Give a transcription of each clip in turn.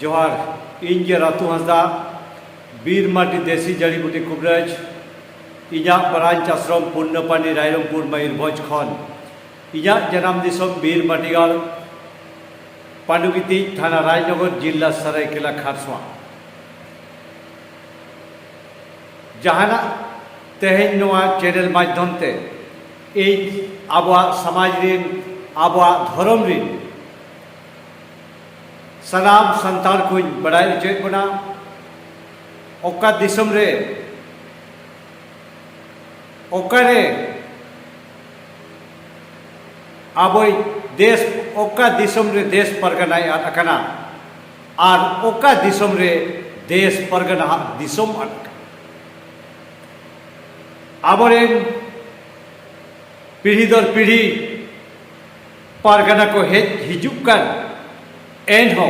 जोहार इन रातू हंसदा बीर माटी देसी जड़ी बूटी कुबरज इजा परांच आश्रम पूर्णपानी रायरंगपुर मयूरभंज खन इजा जन्म दिसम बीर माटीगाल पांडुगिती थाना राजनगर जिला सरायकेला खारसवा जहाना तेहेन नोआ चैनल माध्यम ते आबा समाज रिन आबा धर्म रिन सनाम संतान को बड़ाई चेक बना ओका दिसम रे ओकारे आबोई देश ओका दिसम रे देश परगना अकना और ओका दिसम रे देश परगना दिसम अटका आबोरेन पीढ़ी दर पीढ़ी परगना को हिजुकन एनहो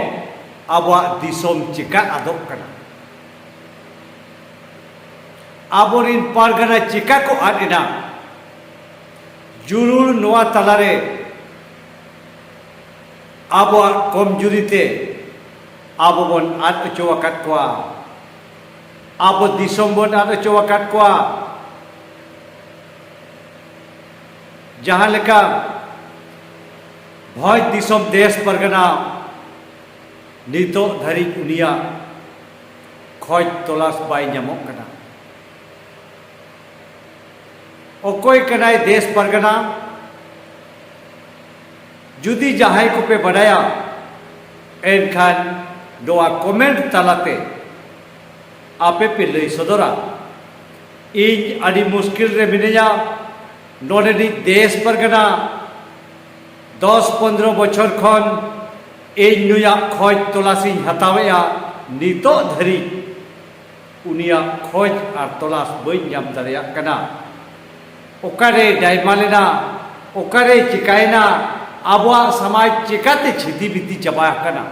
आबा दिसम चिका आदोक कना आबोरिन परगना चिका को आदिना जुरुर नोआ तलारे आबो कमजुरीते आबो बन आद अचोवाकात कोआ आबो दिसम बन आद अचोवाकात कोआ जहां लेका भय दिसम देश परगना नितो धरी उनिया खोज तलाश बाय नामोग कना ओकोय कनाय देश परगना जुदी जहां को पे बढ़ाया एनखान दोआ कमेंट तलाते आपे पे लई सदरा इन अड़ी मुश्किल रे मिनेया नोडेनी देश परगना 10-15 बछर खन इन नुया खोज तलाशी हतावेया नितो धरी उनिया खोज और तलाश बई नाम दारेया कना ओकारे डायमालेना ओकारे चिकायना आबवा समाज चिकाते छिती बिती चबा कना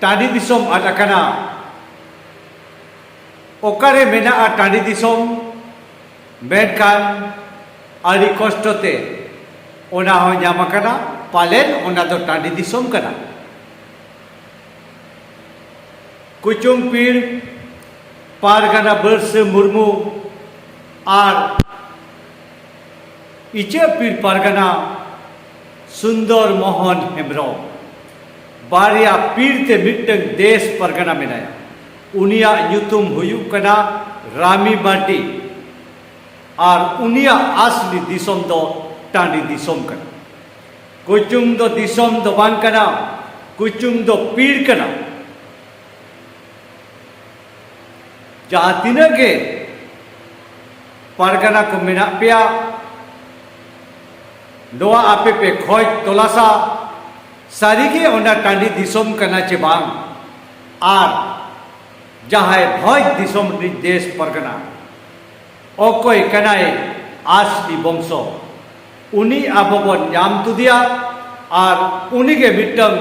टाडी दिसोम आटकना ओकारे मेना टाडी दिसोम मेनखान आदि कष्टते ओना हो नाम कना पालेन ओना तो टाडी दिसोम कना कुचुम पीर पारगना बर्ष मुर्मू और इचे पीर पारगना सुंदर मोहन हेम्ब्रम बारिया पीर ते मिट्टन देश परगना मेनाया उनिया युतुम हुयु कना रामी माटी और उनिया असली दिसोम दो टांडी दिसोम कना कुचुम दो दिसोम दो बांग कना कुचुम दो पीर कना जहां तीना के परगना को मेना पिया नोआ आपे पे खोज तलाशा सारिगे ओना टांडी दिसोम कना चे बांग और जहां भय दिसोम देश परगना ओकोय कनाय आसली वंशो उनी आबोबन नाम तुदिया और उनी के मिट्टम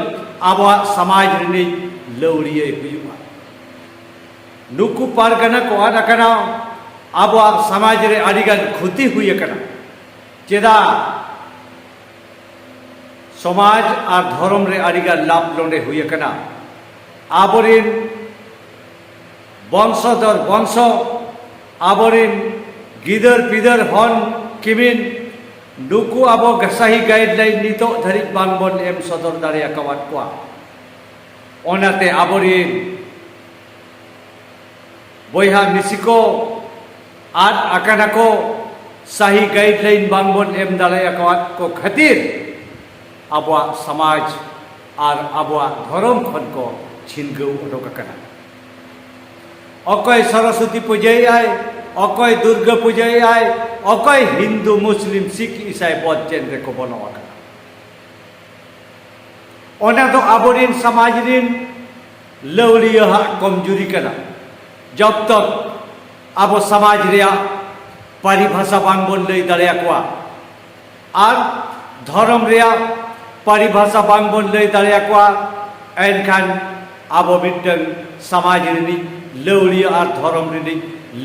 आबा समाज रिनी लौरिये हुयुआ नुकु परगना को आदकना आबा समाज रे आदिगन खुती हुई कना चेदा समाज और धर्म रे आदिगन लाभ लोंडे हुई कना आबोरिन वंशधर वंश आबोरिन गिदर पिदर हन किमिन नुकु आबो गसाही गाइडलाइन नितो धरी बांगबन एम सदर दारिया कवात कोआ ओनाते आबोरिन बोहा मिसिको आद आकाना को सही गाइडलाइन बांगबन एम दारिया कवात को खातिर आबवा समाज और आबवा धर्म खन को छिनगौ उडोकना अकय सरस्वती पूजाई आय अकय दुर्गा पूजाई आय अकय हिंदू मुस्लिम सिख ईसाई बौद्ध जैन रे को बनावा ओना तो आबोरिन समाज रिन लौरिया कमजोरी कना जब तक अब समाज रिया परिभाषा बांगबन लई दारिया कोआ और धर्म रिया परिभाषा बांगबन लई दारिया कोआ एनखान आबो मिट्टन समाज रिनी लौरिया और धर्म रिनी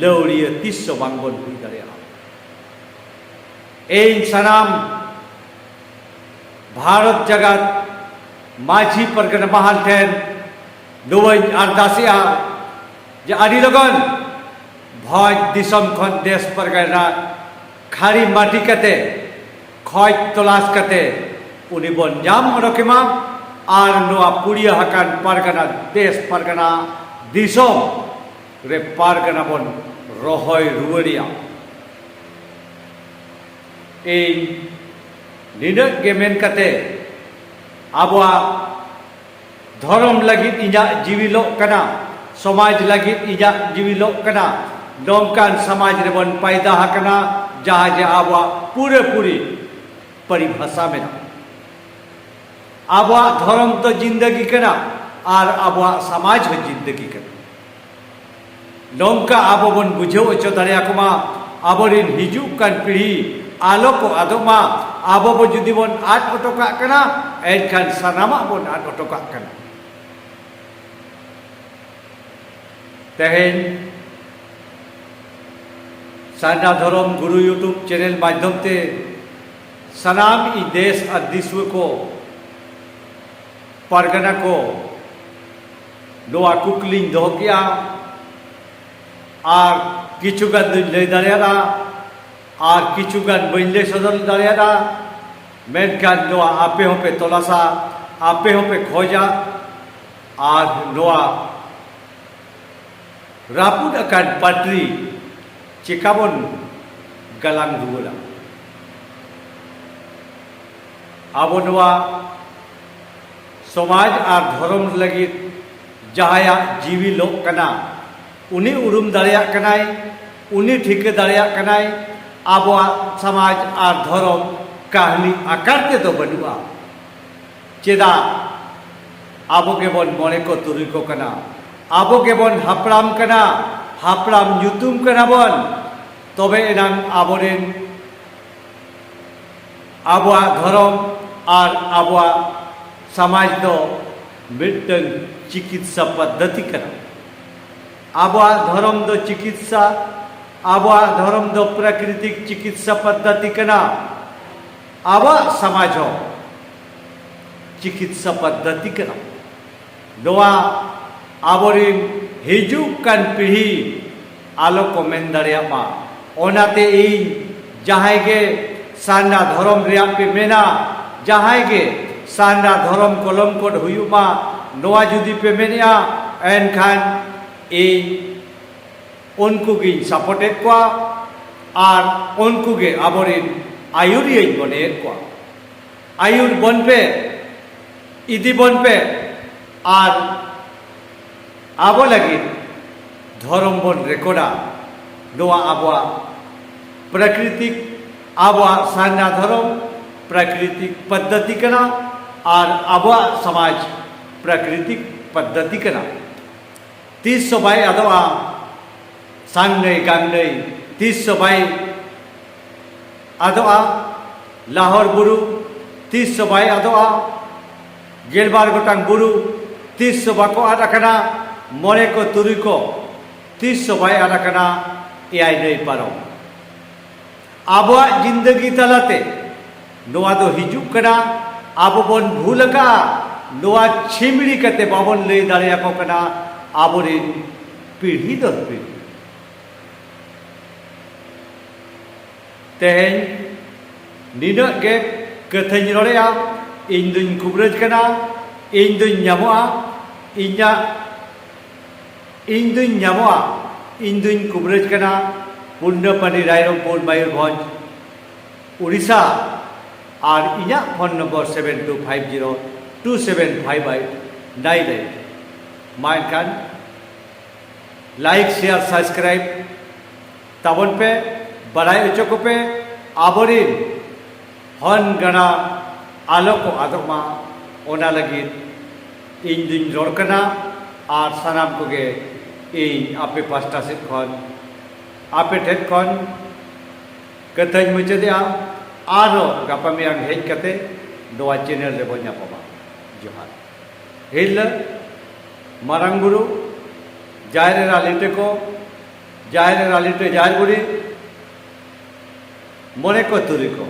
लौरिया तिस्सो बांगबन हुई दारिया एन सनाम भारत जगत माझी परगना महल ठेन दुबई अरदासिया जे आदि लगन भोज दिसम खन देश परगना खारी माटी कते खोज तलाश कते उनी बन जाम रकेमा और नोआ पुड़िया हकान परगना देश परगना दिसम रे परगना बन रोहय रुवरिया ए निनक गेमेन कते आबवा धर्म लगित इजा जीविलो कना समाज लगित इजा जीविलो कना नौकान समाज रे बन पैदा हकना जहाँ जे आबवा पूरे पूरी परिभाषा में आबवा धर्म तो जिंदगी कना और आबवा समाज हो जिंदगी कना नौका आबो बन बुझो अचो दाड़िया कुमा आबोरिन हिजू कान पीढ़ी आलो को आदोमा आबो बो जुदी बन आट ओटोका कना एनखान सानामा बन आट ओटोका कना तेहेन साना धर्म गुरु यूट्यूब चैनल माध्यम ते सनाम ई देश और विश्व को परगना को नोआ कुकलिंग दो किया और किचुगान लय दाड़ियादा और किचुगान बइले सदल दाड़ियादा मेनखान नोआ आपे होपे तलाशा आपे होपे खोजा और नोआ रापुद अकान पाट्री चिकाबन गलांग रुवला आबो नोआ समाज और धर्म लगी जहाया जीवी लोग कना उन्हीं उरुम दाड़िया कनाय उन्हीं ठिके दाड़िया कनाय आबवा समाज और धर्म कहानी आकारते तो बनुआ चेदा आबो के बन मने को तुरी को कना आबो के बन हापड़ाम कना हापड़ाम युतुम कना बन तबे एनांग आबोरेन आबवा धर्म और आबवा समाज दो मिटन चिकित्सा पद्धति कना आबवा धर्म दो चिकित्सा आबवा धर्म दो प्राकृतिक चिकित्सा पद्धति कना आबवा समाज हो चिकित्सा पद्धति कना नोआ आबोरिन हिजू कान पीढ़ी आलो को मेन दाड़िया मा ओनाते इन जहां के सान्ना धर्म रिया पे मेना जहां के सान्ना धर्म कलम कोड हुयुमा नोआ जुदी पे मेनिया एनखान ए उनको गी सपोर्टेड को और उनको गे आबोरिन आयुरिय बने को आयुर बन पे इदी बन पे और आबो लगी धर्म बन रेकर्डा नोआ आबवा प्राकृतिक आबवा सान्ना धर्म प्राकृतिक पद्धति कना और आबवा समाज प्राकृतिक पद्धति कना 300 by अदवा सांगनै गांगनै 300 by अदवा Lahore Buru 300 by अदवा गेलबार गोटांग बुरु 300 बाको आदाकना मरे को तुरी को 300 बाई आदाकना एआई नै पारो आबवा जिंदगी तलाते नोआ दो हिजुक कना आबो बन भूलका नोआ छिमड़ी कते बाबन लय दाड़िया को कना आबोरिन पीढ़ी दर पीढ़ी तेहेन निना के कथाñ रड़ेया इन दुñ कुबरज कना इन दुñ ᱧᱟᱢᱚᱜᱼᱟ इन दुñ ᱧᱟᱢᱚᱜᱼᱟ इन दुñ कुबरज कना पुण्यपानी रायरंगपुर मयूरभंज उड़ीसा और इना फोन नम्बर 7250275898 मानखान लाइक शेयर सब्सक्राइब तबन पे बड़ाई उचो को पे आबोरिन हन गना आलो को आदमा ओना लगी इन दिन रोड़कना और सानाम को गे इन आपे पास्टा से खन आपे ठेठ खन कथाñ मुचादिया आरो गापा मियां हेज कते नोआ चैनल रे बन्या पाबा जोहार हेल मारांग बुरु जायर रालिटे को जायर रालिटे जायर बुरी मने को तुरी को